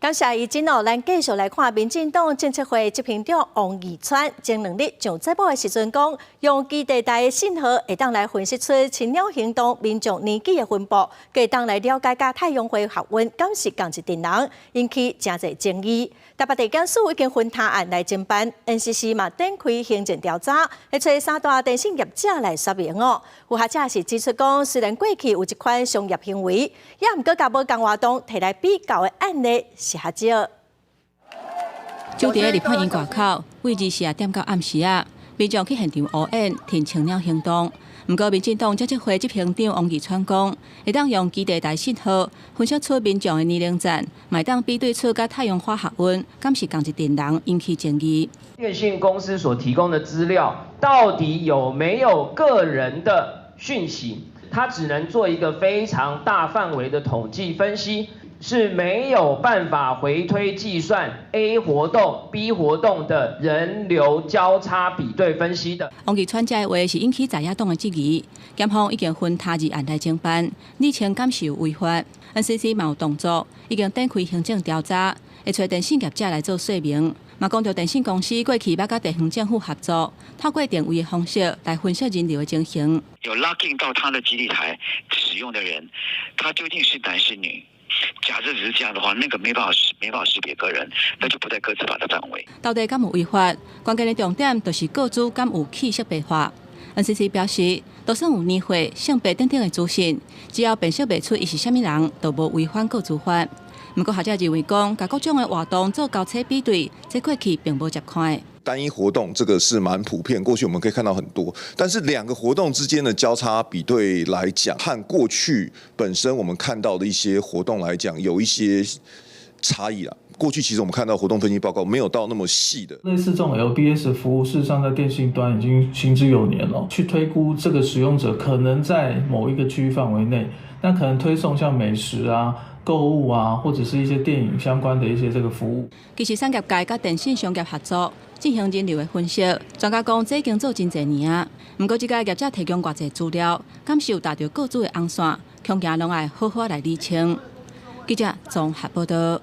感谢伊真哦，咱继续来看民进党政策会执行长王义川前2日上节目的时阵讲，用基地台的信号会当来分析出青鸟行动民众年纪的分布，可以当来了解甲太阳花学运敢是同一阵人，引起真侪争议。台北地检署已经分他案来侦办 ，NCC 嘛展开行政调查，会找3大电信业者来说明哦。有学者是指出讲，虽然过去有一款商业行为，也毋过甲无共活动摕来比较的案例是较少。就伫立法院外口，为24点到暗时啊，民众去现场乌烟停青鸟行动。不过，民进党政策会执行长王义川讲，会当用基地台信号分析出民众的年龄层，买当比对出甲太阳花学运敢是同一阵人，引起争议。电信公司所提供的资料到底有没有个人的讯息？它只能做一个非常大范围的统计分析。 是没有办法回推计算 A 活动、B 活动的人流交叉比对分析的。王义川这话是引起在野党的质疑，检方已经分他日案来侦办，厘清敢是有违法。NCC 嘛有动作，已经展开行政调查，会找电信业者来做说明。嘛讲到电信公司过去捌甲地方政府合作，透过电位的方式来分析人流的情形。有 locking 到他的基地台使用的人，他究竟是男是女？ 假设只是这样的话，那个没办法识别个人，那就不在个资法的范围。到底敢有违法？关键的重点就是个资敢有气色白化。NCC 表示，就算有年岁、性别等等的资讯，只要辨识不出伊是啥物人，就无违反个资法。不过学者认为讲，甲各种的活动做交叉比对，这过去并无接看。 单一活动这个是蛮普遍，过去我们可以看到很多，但是2个活动之间的交叉比对来讲，和过去本身我们看到的一些活动来讲，有一些差异啦。过去其实我们看到活动分析报告没有到那么细的，类似这种 LBS 服务，事实上在电信端已经行之有年了。去推估这个使用者可能在某一个区域范围内，那可能推送像美食啊。 购物啊，或者是一些电影相关的一些这个服务。其实产业界甲电信商业合作进行人流的分析，专家讲这已经做真侪年啊。不过，这个业者提供偌侪资料，敢是有达到各自的红线，恐惊拢爱好好来厘清。记者综合报道。